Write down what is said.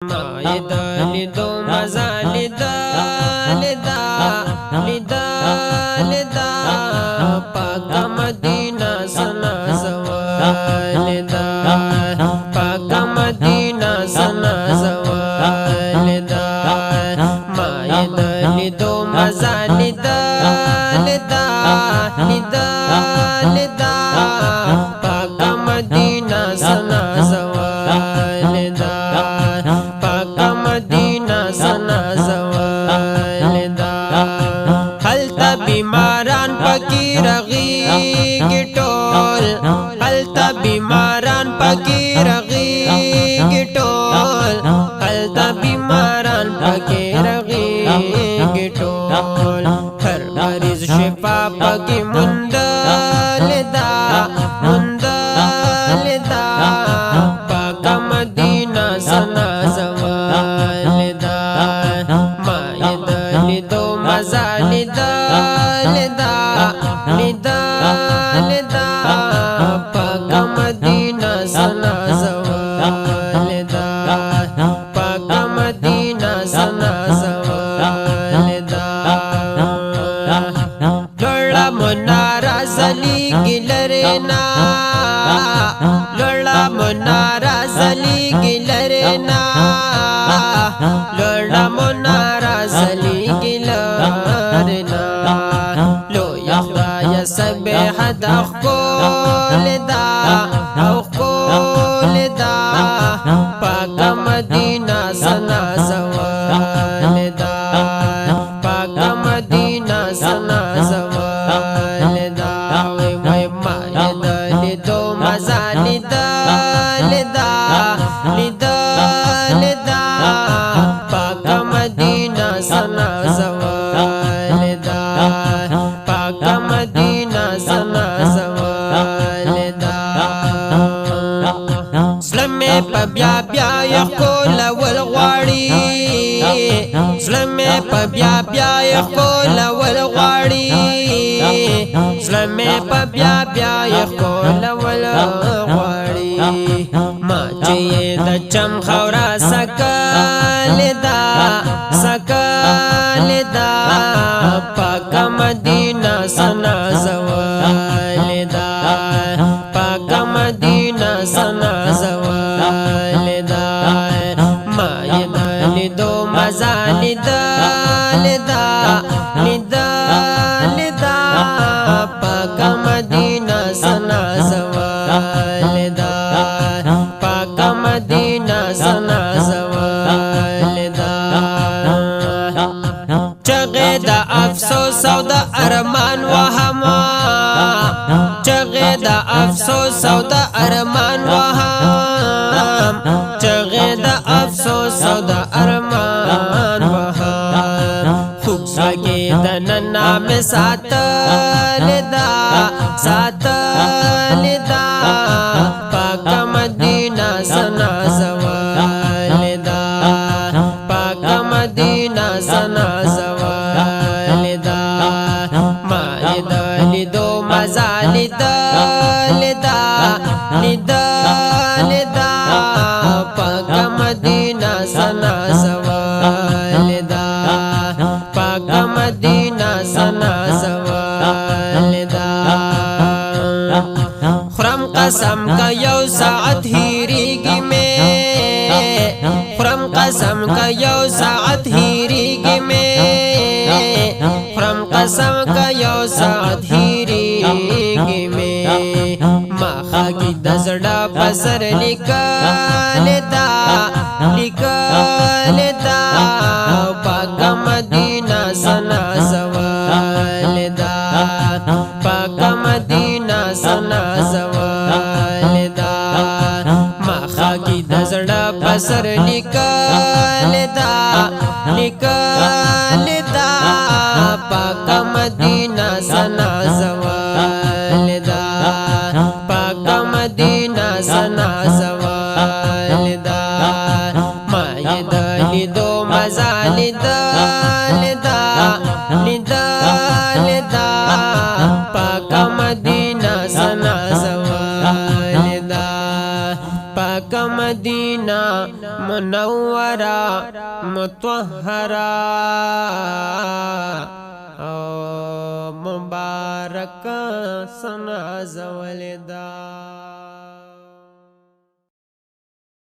ماید لیدو مزا لیدا لیدا لیدا لیدا پاکا مدینہ سنا زوالدا پاکا مدینہ سنا زوالدا ماید لیدو مزا لیدا لیدا لیدا لیدا پاکا مدینہ سنا زوالدا پاکا مدینہ سنا زوالدا حلتا بیماران پکی رغیگی ٹول حلتا بیماران پکی رغیگی ٹول حلتا بیماران پکی رغیگی ٹول ہر مریض شفا پکی مندلدا مندلدا پاکا مدینہ سنا زوالدا ماید لیدو مزا لیدا لیدا لیدا لیدا پاکا مدینہ سنا زوالدا پاکا مدینہ سنا زوالدا لولا منارا زلی گلرنا لولا منارا زلی گلرنا لولا منارا زلی گلرنا لو یخدا یسبح دخول دا اخول دا پاکا مدینہ سنا زوالدا پاکا مدینہ سنا زوالدا وی ماید لیدو مزا لیدا لیدا لیدا لیدا پاکا مدینہ سنا زوالدا پاکا مدینہ سنا زوالدا سلمی پا بیا بیا یخکول والغواری سلمی پا بیا بیا یخکول والغواری سلمی پا بیا بیا یخکول والغواری ما چیئے دا چم خورا سکالدا سکالدا پاکا مدینہ سنا زوالدا پاکا مدینہ سنا زوالدا ماید لیدو مزا لیدا لیدا لیدا لیدا پاکا مدینہ سنا زوالدا پاکا مدینہ سنا زوالدا چغے دا افسوس او دا ارمان وہما چغے دا افسوس او دا ارمان وہم چغے دا افسوس او دا ارمان وہم خوب سگے دا ننام ساتلدا ساتلدا پاکا مدینہ سنا زوالدا پاکا مدینہ سنا زوالدا ماید لیدو مزا لیدا لیدا لیدا لیدا پاکا مدینہ سنا زوالدا پاکا مدینہ سنا زوالدا خرم قسم کا یو ساعت ہیریگی میں خرم قسم کا یو ساعت ہیریگی میں خرم قسم کا یو ساعت ہیریگی میں ماخا کی دزڑا پسر لکالدا لکالدا پاکا مدینہ سنا زوالدا پاکا مدینہ سنا زوالدا ماخا کی دزڑا پسر لکالدا لکالدا پاکا مدینہ سنا زوالدا پاکا مدینہ سنا زوالدا ماید لیدو مزا لیدا لیدا لیدا لیدا پاکا مدینہ سنا زوالدا پاکا مدینہ منورا مطهرا او مبارک سنا زولدا